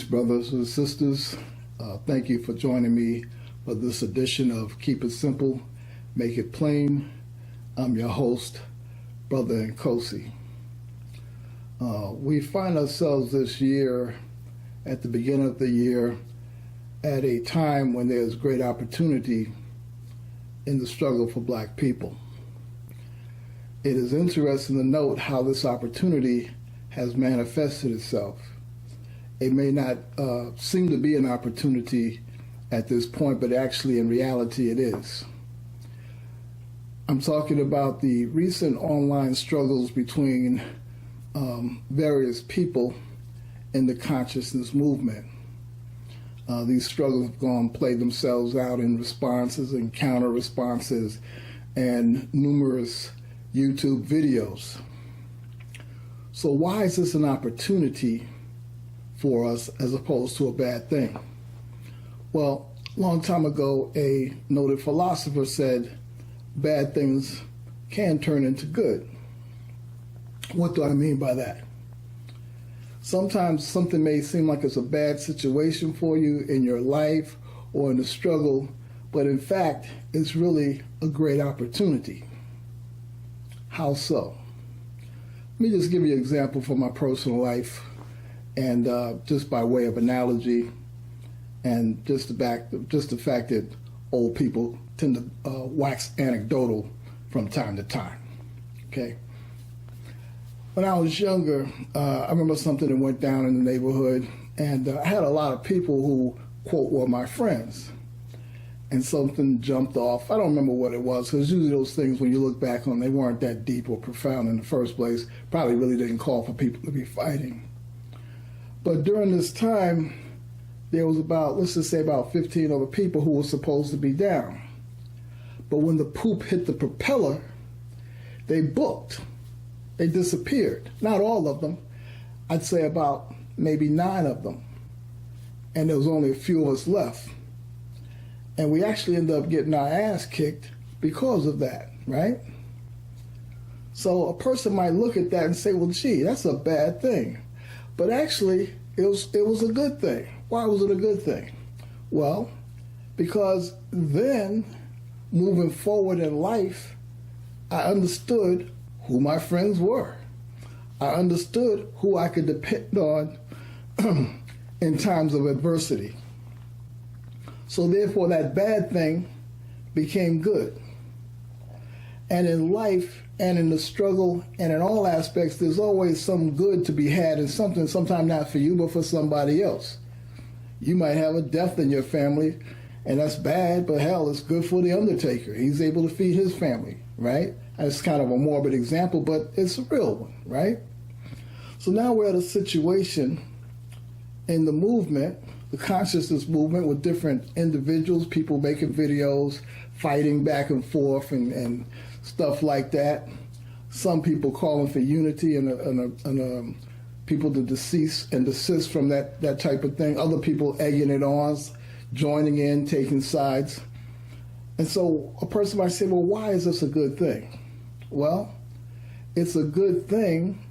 brothers and sisters. Thank you for joining me for this edition of Keep It Simple, Make It Plain. I'm your host, Brother Nkosi. We find ourselves this year, at the beginning of the year, at a time when there's great opportunity in the struggle for Black people. It is interesting to note how this opportunity has manifested itself. It may not seem to be an opportunity at this point, but actually in reality it is. I'm talking about the recent online struggles between various people in the consciousness movement. These struggles have gone played themselves out in responses and counter responses and numerous YouTube videos. So why is this an opportunity for us as opposed to a bad thing? Well, a long time ago, a noted philosopher said, bad things can turn into good. What do I mean by that? Sometimes something may seem like it's a bad situation for you in your life or in the struggle, but in fact, it's really a great opportunity. How so? Let me just give you an example from my personal life, and just by way of analogy, and just the fact that old people tend to wax anecdotal from time to time. Okay. When I was younger, I remember something that went down in the neighborhood, and I had a lot of people who, quote, were my friends. And something jumped off. I don't remember what it was, because usually those things, when you look back on, they weren't that deep or profound in the first place. Probably really didn't call for people to be fighting. But during this time, there was about, let's just say about 15 other people who were supposed to be down. But when the poop hit the propeller, they booked. They disappeared. Not all of them. I'd say about maybe 9 of them. And there was only a few of us left. And we actually ended up getting our ass kicked because of that, right? So a person might look at that and say, well, gee, that's a bad thing. But actually, it was a good thing. Why was it a good thing? Well, because then, moving forward in life, I understood who my friends were. I understood who I could depend on in times of adversity. So therefore, that bad thing became good. And in life and in the struggle and in all aspects, there's always some good to be had in something, sometimes not for you, but for somebody else. You might have a death in your family, and that's bad, but hell, it's good for the undertaker. He's able to feed his family, right? That's kind of a morbid example, but it's a real one, right? So now we're at a situation in the movement, the consciousness movement, with different individuals, people making videos, fighting back and forth and stuff like that. Some people calling for unity and people to desist from that type of thing. Other people egging it on, joining in, taking sides. And so a person might say, well, why is this a good thing? Well, it's a good thing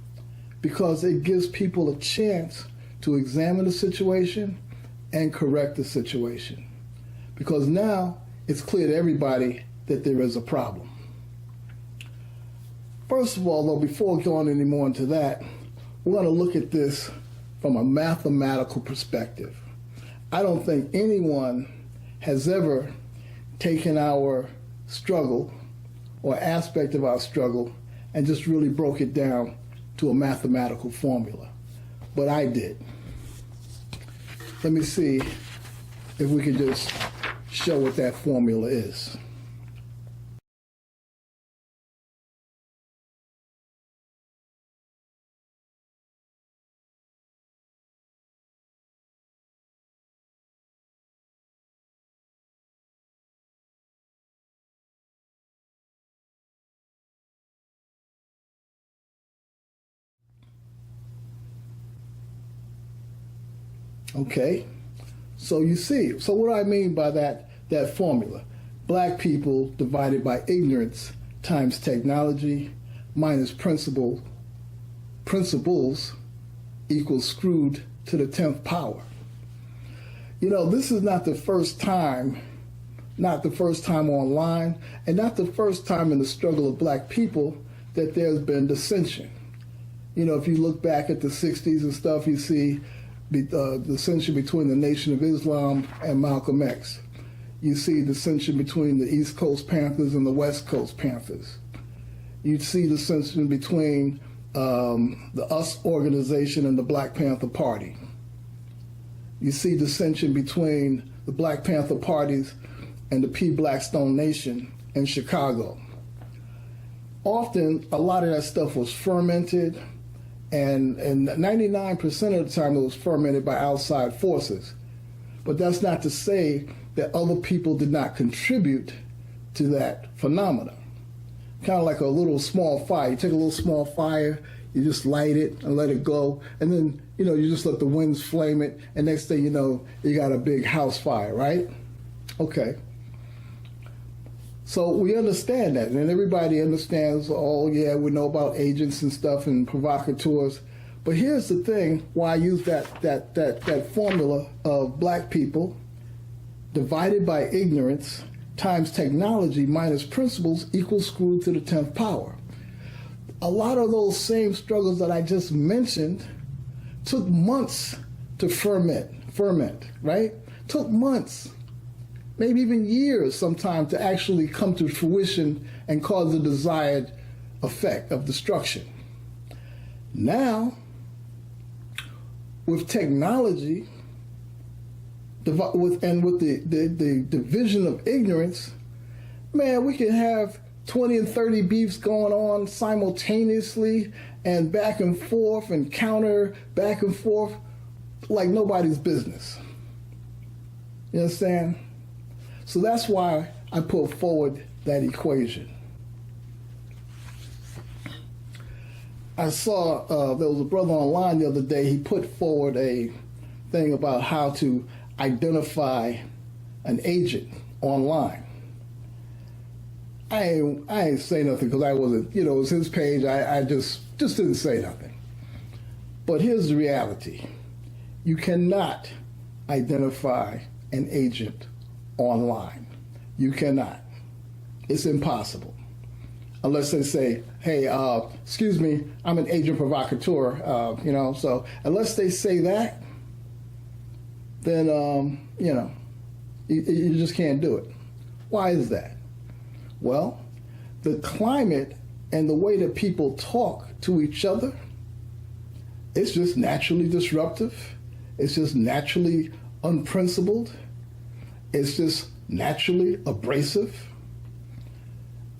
because it gives people a chance to examine the situation and correct the situation. Because now it's clear to everybody that there is a problem. First of all, though, before going any more into that, we're going to look at this from a mathematical perspective. I don't think anyone has ever taken our struggle or aspect of our struggle and just really broke it down to a mathematical formula. But I did. Let me see if we can just show what that formula is. Okay, so you see, so what do I mean by that formula? Black people divided by ignorance times technology minus principles equals screwed to the 10th power. You know, this is not the first time online, and not the first time in the struggle of black people that there's been dissension. You know, if you look back at the 60s and stuff, you see dissension between the Nation of Islam and Malcolm X. You see dissension between the East Coast Panthers and the West Coast Panthers. You see dissension between the US organization and the Black Panther Party. You see dissension between the Black Panther parties and the P. Blackstone Nation in Chicago. Often, a lot of that stuff was fermented, and 99% of the time it was fermented by outside forces. But that's not to say that other people did not contribute to that phenomena. Kind of like a little small fire. You take a little small fire, you just light it and let it go, and then, you know, you just let the winds flame it, and next thing you know, you got a big house fire, right? Okay. So we understand that, and everybody understands, oh yeah, we know about agents and stuff and provocateurs. But here's the thing, why I use that formula of black people divided by ignorance times technology minus principles equals screwed to the 10th power. A lot of those same struggles that I just mentioned took months to ferment, right? Took months, maybe even years sometimes, to actually come to fruition and cause the desired effect of destruction. Now, with technology, with the division of ignorance, man, we can have 20 and 30 beefs going on simultaneously and back and forth and counter back and forth like nobody's business. You understand? So that's why I put forward that equation. I saw there was a brother online the other day, he put forward a thing about how to identify an agent online. I ain't say nothing because I wasn't, you know, it was his page. I just didn't say nothing. But here's the reality. You cannot identify an agent online. You cannot. It's impossible. Unless they say, hey, excuse me, I'm an agent provocateur, you know. So unless they say that, then, you know, you just can't do it. Why is that? Well, the climate and the way that people talk to each other, it's just naturally disruptive. It's just naturally unprincipled. It's just naturally abrasive.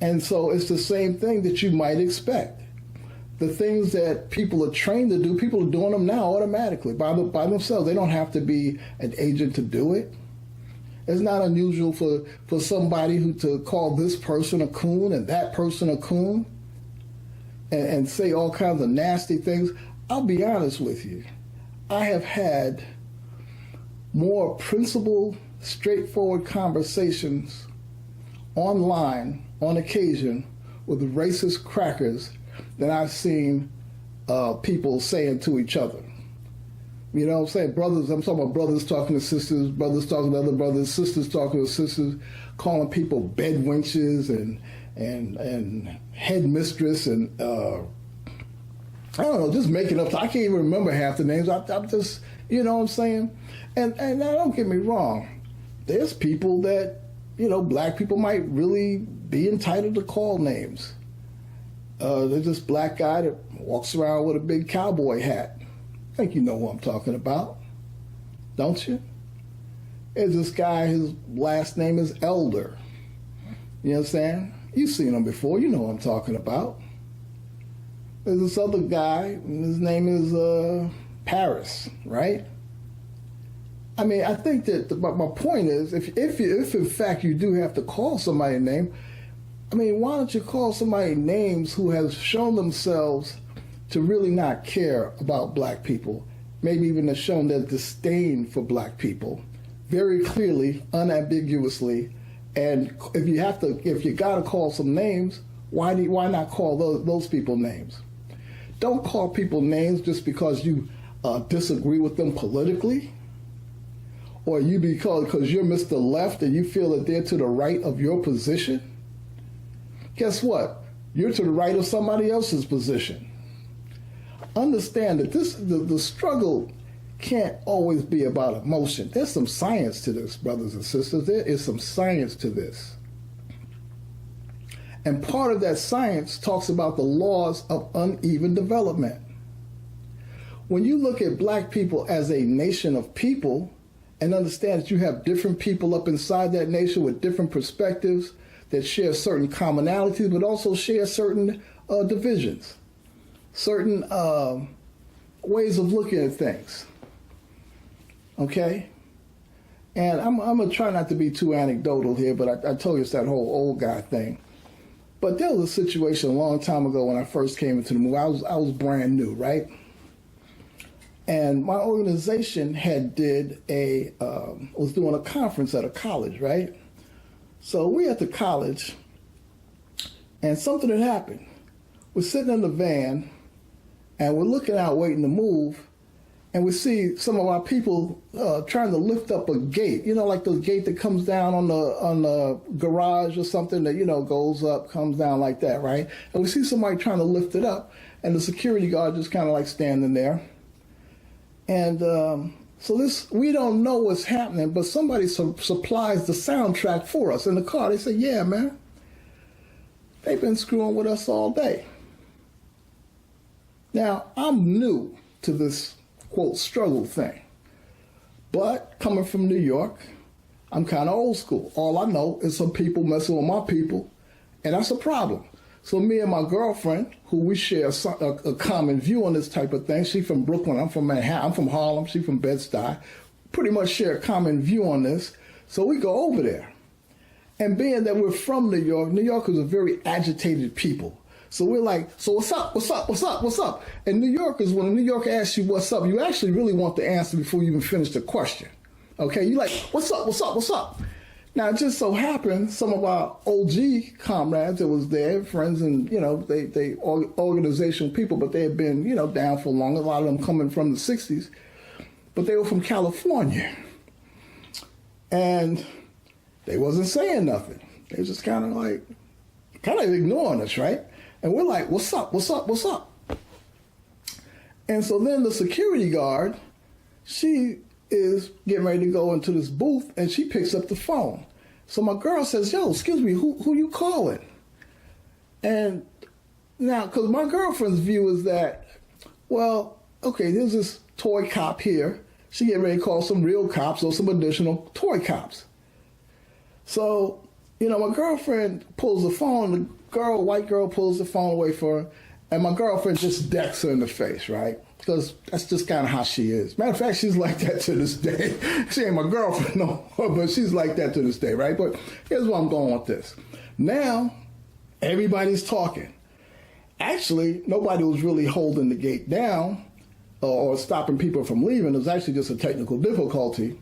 And so it's the same thing that you might expect. The things that people are trained to do, people are doing them now automatically by themselves. They don't have to be an agent to do it. It's not unusual for somebody to call this person a coon and that person a coon and say all kinds of nasty things. I'll be honest with you. I have had more principled, straightforward conversations online on occasion with racist crackers than I've seen people saying to each other. You know what I'm saying? Brothers, I'm talking about brothers talking to sisters, brothers talking to other brothers, sisters talking to sisters, calling people bed wenches and headmistress and I don't know, just making up. I can't even remember half the names. I'm just, you know what I'm saying? And now don't get me wrong. There's people that, you know, black people might really be entitled to call names. There's this black guy that walks around with a big cowboy hat. I think you know who I'm talking about, don't you? There's this guy, his last name is Elder. You understand? You've seen him before, you know what I'm talking about. There's this other guy, and his name is Paris, right? I mean, I think that my point is, if in fact you do have to call somebody a name, I mean, why don't you call somebody names who has shown themselves to really not care about black people, maybe even have shown their disdain for black people, very clearly, unambiguously, and if you gotta call some names, why not call those people names? Don't call people names just because you disagree with them politically, or you because you're Mr. Left and you feel that they're to the right of your position, guess what? You're to the right of somebody else's position. Understand that the struggle can't always be about emotion. There's some science to this, brothers and sisters. There is some science to this. And part of that science talks about the laws of uneven development. When you look at black people as a nation of people and understand that you have different people up inside that nation with different perspectives that share certain commonalities, but also share certain divisions, certain ways of looking at things. Okay? And I'm going to try not to be too anecdotal here, but I told you it's that whole old guy thing. But there was a situation a long time ago when I first came into the movement. I was brand new, right? And my organization was doing a conference at a college, right? So we at the college, and something had happened. We're sitting in the van, and we're looking out waiting to move, and we see some of our people trying to lift up a gate, you know, like the gate that comes down on the garage or something that, you know, goes up, comes down like that, right? And we see somebody trying to lift it up, and the security guard just kind of like standing there. And so we don't know what's happening, but somebody supplies the soundtrack for us in the car. They say, yeah, man, they've been screwing with us all day. Now, I'm new to this, quote, struggle thing. But coming from New York, I'm kind of old school. All I know is some people messing with my people, and that's a problem. So me and my girlfriend, who we share a common view on this type of thing, she's from Brooklyn, I'm from Manhattan, I'm from Harlem, she's from Bed-Stuy, pretty much share a common view on this. So we go over there. And being that we're from New York is a very agitated people. So we're like, so what's up, what's up, what's up, what's up? And New Yorkers, when a New Yorker asks you what's up, you actually really want the answer before you even finish the question. Okay, you like, what's up, what's up, what's up? Now, it just so happened, some of our OG comrades that was there, friends and, you know, they organizational people, but they had been, you know, down for long. A lot of them coming from the 60s, but they were from California. And they wasn't saying nothing. They was just kind of ignoring us, right? And we're like, what's up, what's up, what's up? And so then the security guard, she is getting ready to go into this booth, and she picks up the phone. So my girl says, yo, excuse me, who you calling? And now, because my girlfriend's view is that, well, okay, there's this toy cop here. She getting ready to call some real cops or some additional toy cops. So, you know, my girlfriend pulls the phone, white girl pulls the phone away for her, and my girlfriend just decks her in the face, right? Because that's just kind of how she is. Matter of fact, she's like that to this day. She ain't my girlfriend no more, but she's like that to this day, right? But here's where I'm going with this. Now, everybody's talking. Actually, nobody was really holding the gate down or stopping people from leaving. It was actually just a technical difficulty.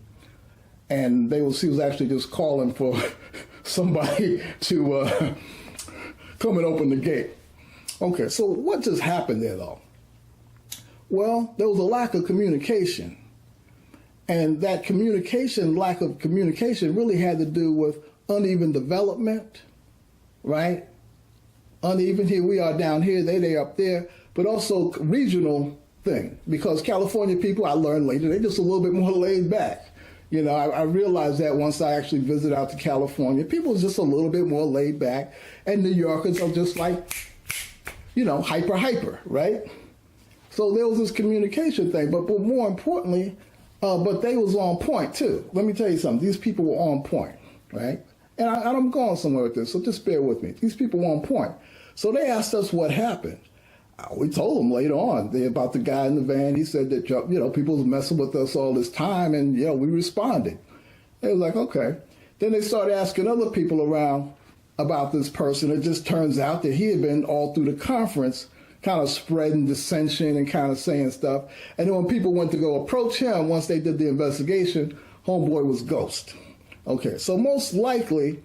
And she was actually just calling for somebody to come and open the gate. Okay, so what just happened there, though? Well, there was a lack of communication. And that lack of communication really had to do with uneven development, right? Uneven, here we are down here, they up there, but also regional thing. Because California people, I learned later, they're just a little bit more laid back. You know, I realized that once I actually visited out to California. People are just a little bit more laid back. And New Yorkers are just like, you know, hyper, right? So there was this communication thing, but more importantly, but they was on point too. Let me tell you something. These people were on point, right? And I'm going somewhere with this, so just bear with me. These people were on point. So they asked us what happened. We told them later on about the guy in the van. He said that, you know, people was messing with us all this time, and, you know, we responded. They was like, okay. Then they started asking other people around about this person. It just turns out that he had been all through the conference kind of spreading dissension and kind of saying stuff. And then when people went to go approach him, once they did the investigation, homeboy was ghost. Okay, so most likely,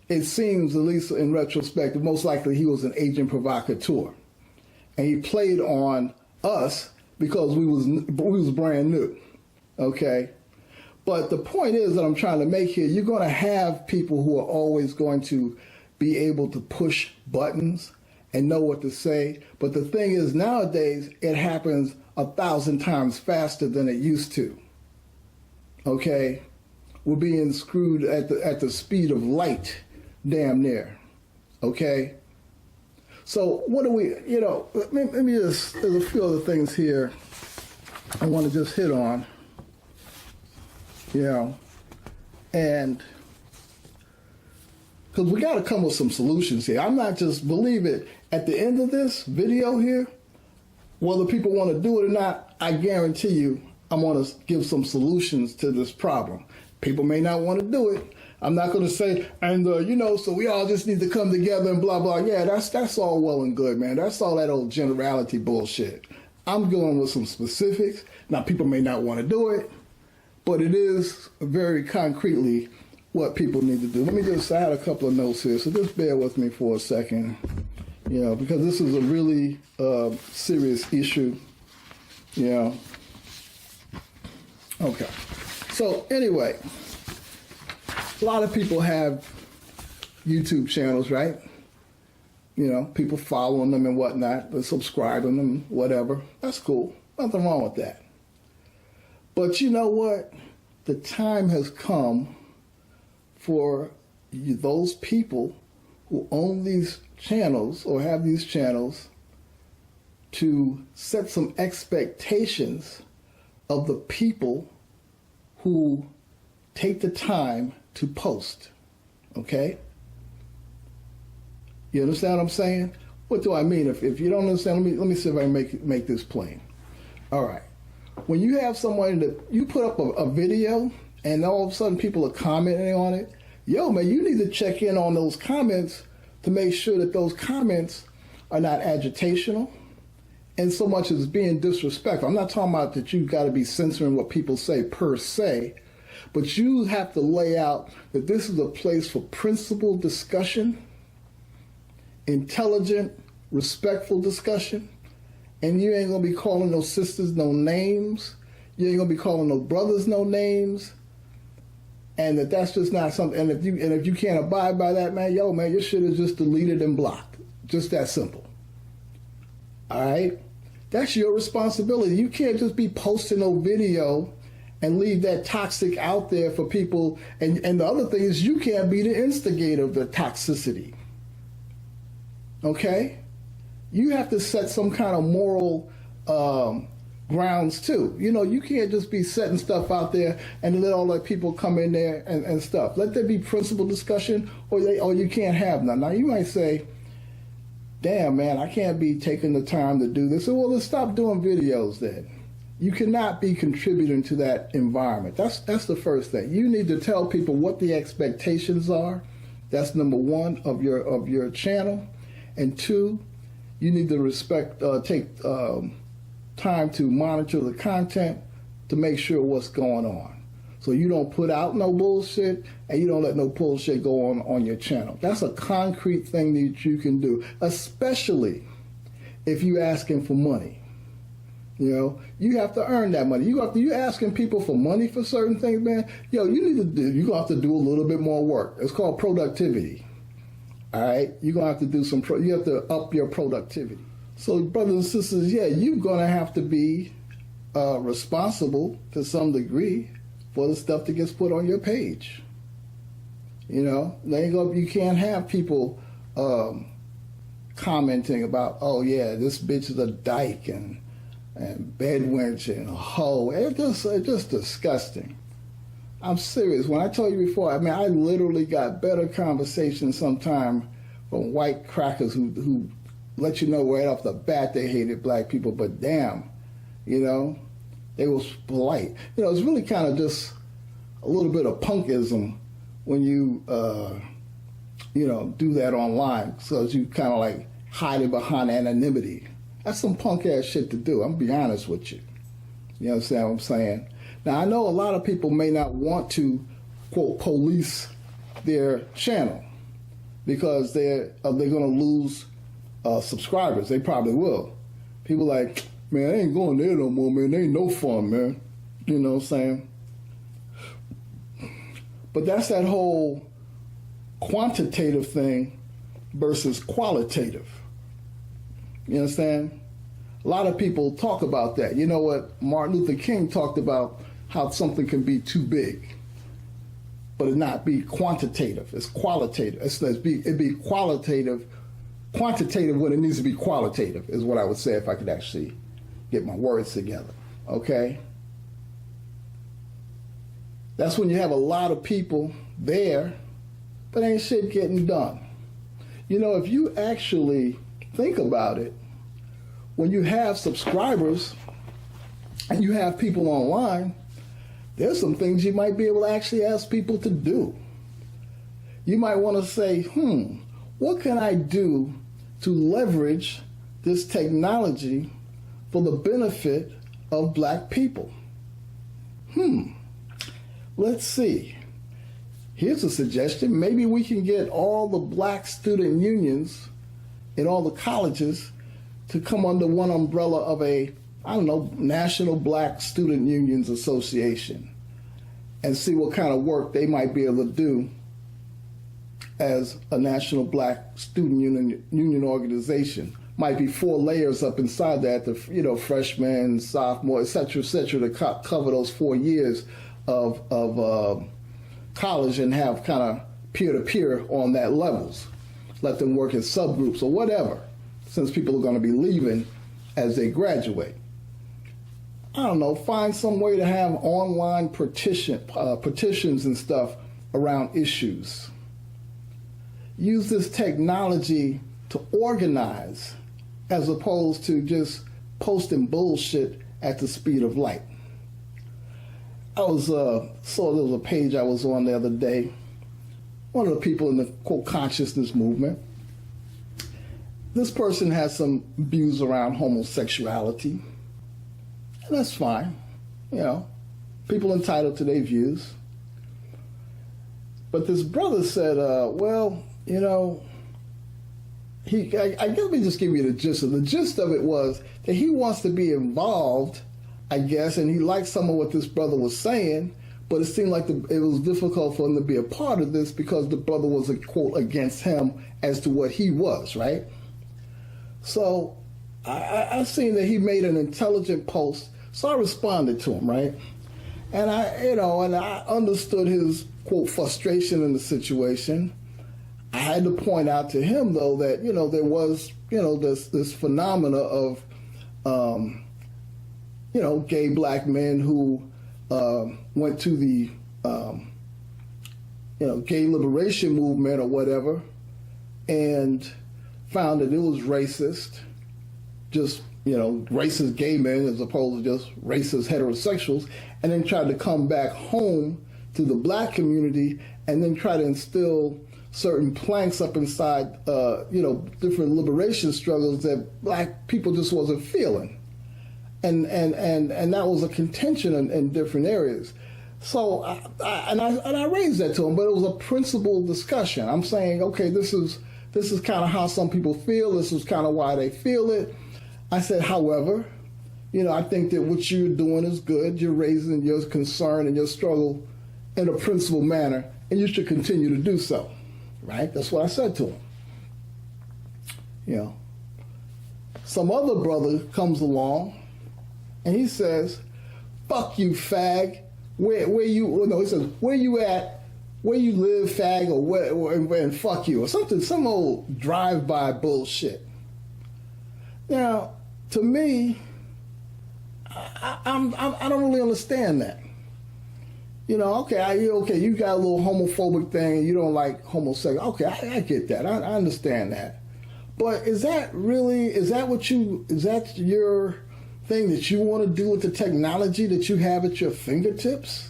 it seems, at least in retrospect, most likely he was an agent provocateur. And he played on us because we was brand new, okay? But the point is that I'm trying to make here, you're going to have people who are always going to be able to push buttons and know what to say. But the thing is, nowadays, it happens 1,000 times faster than it used to. Okay? We're being screwed at the speed of light, damn near. Okay? So what do we, let me just, there's a few other things here I want to just hit on, and because we got to come with some solutions here. I'm not just, believe it, at the end of this video here, whether people want to do it or not, I guarantee you I'm going to give some solutions to this problem. People may not want to do it. I'm not going to say, and so we all just need to come together and blah, blah. Yeah, that's all well and good, man. That's all that old generality bullshit. I'm going with some specifics. Now, people may not want to do it, but it is very concretely what people need to do. Let me just, I had a couple of notes here, so just bear with me for a second, because this is a really serious issue, Okay. So anyway, a lot of people have YouTube channels, right? People following them and whatnot, they're subscribing them, whatever. That's cool. Nothing wrong with that. But you know what? The time has come for those people who own these channels or have these channels to set some expectations of the people who take the time to post, okay? You understand what I'm saying? What do I mean? If you don't understand, let me see if I can make this plain. All right. When you have someone that you put up a video and all of a sudden people are commenting on it, yo, man, you need to check in on those comments to make sure that those comments are not agitational and so much as being disrespectful. I'm not talking about that you've got to be censoring what people say per se, but you have to lay out that this is a place for principled discussion, intelligent, respectful discussion, and you ain't going to be calling those sisters no names. You ain't going to be calling those brothers no names. And that's just not something, and if you can't abide by that, man, your shit is just deleted and blocked. Just that simple. All right? That's your responsibility. You can't just be posting no video and leave that toxic out there for people. And the other thing is you can't be the instigator of the toxicity. Okay? You have to set some kind of moral grounds too. You can't just be setting stuff out there and let all the people come in there and stuff. Let there be principled discussion, or you can't have none. Now you might say, damn, man, I can't be taking the time to do this. So, well, let's stop doing videos then. You cannot be contributing to that environment. That's the first thing. You need to tell people what the expectations are. That's number one of your channel. And two, you need to take time to monitor the content to make sure what's going on. So you don't put out no bullshit and you don't let no bullshit go on your channel. That's a concrete thing that you can do, especially if you're asking for money. You have to earn that money. You're asking people for money for certain things, man. You're going to have to do a little bit more work. It's called productivity. All right? You're going to have to do you have to up your productivity. So brothers and sisters, yeah, you're going to have to be responsible to some degree for the stuff that gets put on your page. You can't have people commenting about, oh yeah, this bitch is a dyke and bedwench and a hoe. It's just disgusting. I'm serious. When I told you before, I literally got better conversations sometime from white crackers who let you know right off the bat they hated black people, but damn, they was polite. It's really kind of just a little bit of punkism when you, do that online, so you kind of like hiding behind anonymity. That's some punk ass shit to do. I'm gonna be honest with you. You understand what I'm saying? Now I know a lot of people may not want to, quote, police their channel because they're going to lose subscribers. They probably will. People like, man, I ain't going there no more, man. They ain't no fun, man. You know what I'm saying? But that's that whole quantitative thing versus qualitative. You understand? A lot of people talk about that. You know what? Martin Luther King talked about how something can be too big, but it not be quantitative. It's qualitative. It'd be qualitative, quantitative when it needs to be qualitative is what I would say if I could actually get my words together. Okay? That's when you have a lot of people there, but ain't shit getting done. You know, if you actually think about it, when you have subscribers and you have people online, there's some things you might be able to actually ask people to do. You might want to say, what can I do to leverage this technology for the benefit of black people? Let's see. Here's a suggestion. Maybe we can get all the black student unions in all the colleges to come under one umbrella of a, National Black Student Unions Association, and see what kind of work they might be able to do as a National Black Student Union organization. Might be 4 layers up inside that, freshmen, sophomore, et cetera, to cover those 4 years of college and have kind of peer-to-peer on that levels. Let them work in subgroups or whatever, since people are going to be leaving as they graduate. I don't know, find some way to have online petitions and stuff around issues. Use this technology to organize as opposed to just posting bullshit at the speed of light. I was saw there was a page I was on the other day. One of the people in the quote consciousness movement. This person has some views around homosexuality, and that's fine. People entitled to their views. But this brother said, let me just give you the gist of it. The gist of it was that he wants to be involved, I guess, and he liked some of what this brother was saying, but it seemed like it was difficult for him to be a part of this because the brother was a quote against him as to what he was, right? So I seen that he made an intelligent post, so I responded to him, right? And I understood his quote frustration in the situation. I had to point out to him though that there was this phenomena of gay black men who went to the gay liberation movement or whatever and found that it was racist, just racist gay men as opposed to just racist heterosexuals, and then tried to come back home to the black community and then try to instill certain planks up inside different liberation struggles that black people just wasn't feeling, and that was a contention in different areas. So I raised that to him, but it was a principled discussion. I'm saying, okay, this is kind of how some people feel. This is kind of why they feel it. I said, however, I think that what you're doing is good. You're raising your concern and your struggle in a principled manner, and you should continue to do so. Right? That's what I said to him. Some other brother comes along and he says, "Fuck you, fag. He says, where you at? Where you live, fag, or where and fuck you," or something, some old drive-by bullshit. Now, to me, I don't really understand that. Okay, you got a little homophobic thing, you don't like homosexual. Okay, I get that. I understand that. But is that your thing that you want to do with the technology that you have at your fingertips?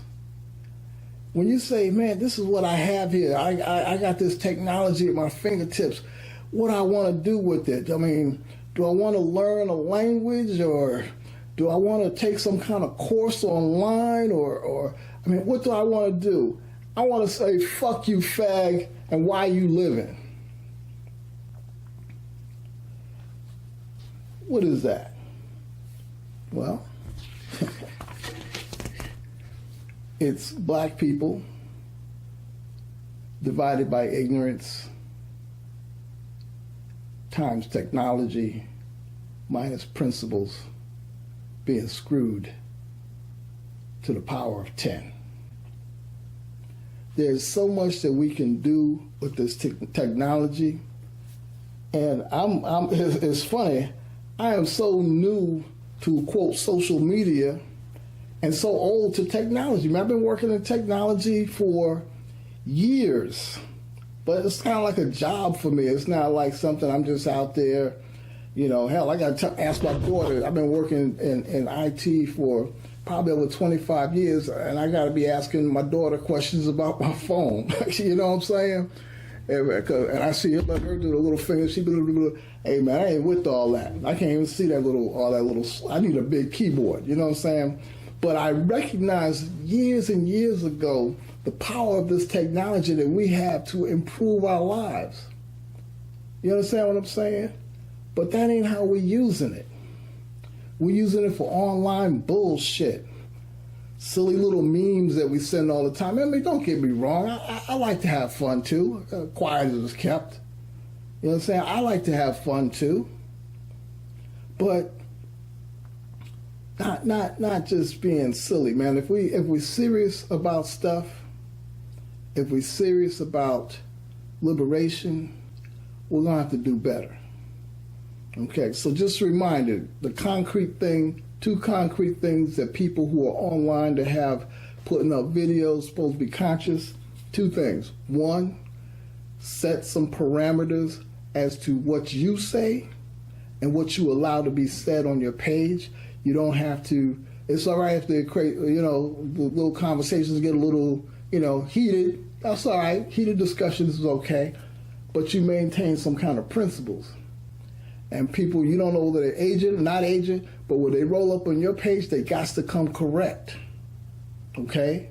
When you say, man, this is what I have here. I got this technology at my fingertips. What I want to do with it? I mean, do I want to learn a language, or do I want to take some kind of course online, or what do I want to do? I want to say, fuck you, fag, and why you living? What is that? Well, it's black people divided by ignorance times technology minus principles being screwed to the power of 10. There's so much that we can do with this technology, and it's funny, I am so new to, quote, social media and so old to technology. I've been working in technology for years, but it's kind of like a job for me. It's not like something I'm just out there, hell, I got to ask my daughter. I've been working in IT for probably over 25 years, and I got to be asking my daughter questions about my phone. You know what I'm saying? And I see her do the little finger. She be, hey man, I ain't with all that. I can't even see all that little. I need a big keyboard. You know what I'm saying? But I recognized years and years ago the power of this technology that we have to improve our lives. You understand what I'm saying? But that ain't how we're using it. We're using it for online bullshit. Silly little memes that we send all the time. I mean, don't get me wrong. I like to have fun too. Quiet as it's kept. You know what I'm saying? I like to have fun too. But not just being silly, man. If we're serious about stuff, if we're serious about liberation, we're gonna have to do better. Okay, so just a reminder, two concrete things that people who are online to have putting up videos supposed to be conscious. Two things. One, set some parameters as to what you say and what you allow to be said on your page. You don't have to, it's all right if the little conversations get a little, heated. That's all right. Heated discussions is okay. But you maintain some kind of principles. And people, you don't know whether they're agent, not agent, but when they roll up on your page, they got to come correct. Okay?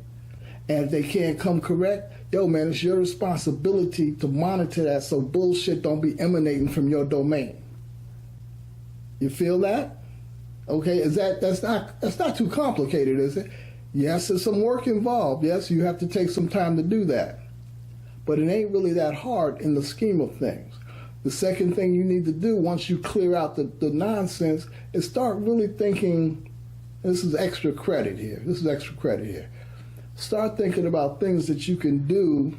And if they can't come correct, yo, man, it's your responsibility to monitor that so bullshit don't be emanating from your domain. You feel that? Okay, that's not too complicated, is it? Yes, there's some work involved. Yes, you have to take some time to do that. But it ain't really that hard in the scheme of things. The second thing you need to do once you clear out the nonsense is start really thinking, this is extra credit here. Start thinking about things that you can do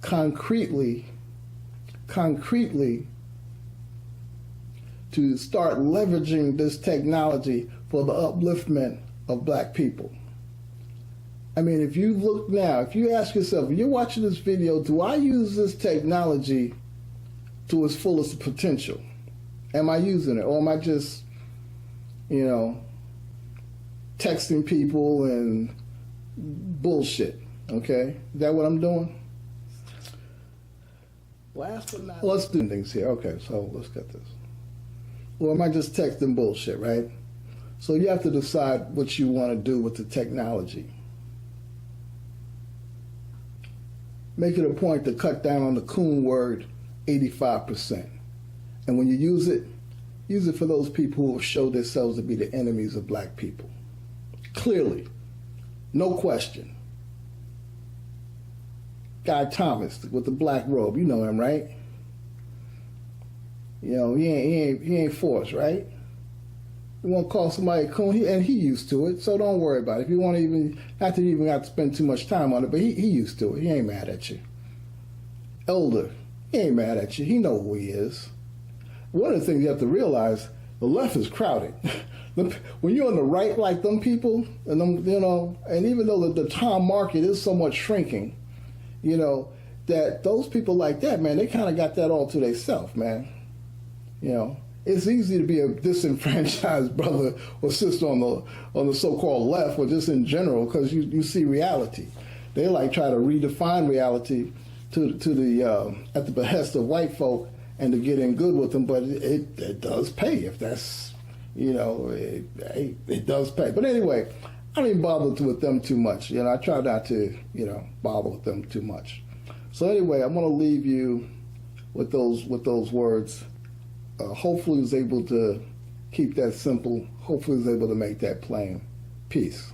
concretely to start leveraging this technology for the upliftment of black people. I mean, if you ask yourself, if you're watching this video, do I use this technology to its fullest potential? Am I using it? Or am I just, texting people and bullshit? Okay? Is that what I'm doing? Last but not, let's do things here. Okay, so let's get this. Or am I just texting bullshit, right? So you have to decide what you want to do with the technology. Make it a point to cut down on the coon word 85%. And when you use it for those people who have showed themselves to be the enemies of black people. Clearly, no question. Guy Thomas with the black robe, you know him, right? He ain't forced, right? You want to call somebody a coon, and he used to it, so don't worry about it. If you want to not to even have to spend too much time on it, but he used to it. He ain't mad at you. Elder, he ain't mad at you. He know who he is. One of the things you have to realize, the left is crowded. When you're on the right, like them people, and them, and even though the Tom market is somewhat shrinking, that those people like that, man, they kind of got that all to themselves, man. It's easy to be a disenfranchised brother or sister on the so-called left, or just in general, because you see reality. They try to redefine reality to the at the behest of white folk and to get in good with them, but it does pay if that's it does pay. But anyway, I don't even bother with them too much. I try not to bother with them too much. So anyway, I'm going to leave you with those words. Hopefully, I was able to keep that simple. Hopefully, I was able to make that plain. Peace.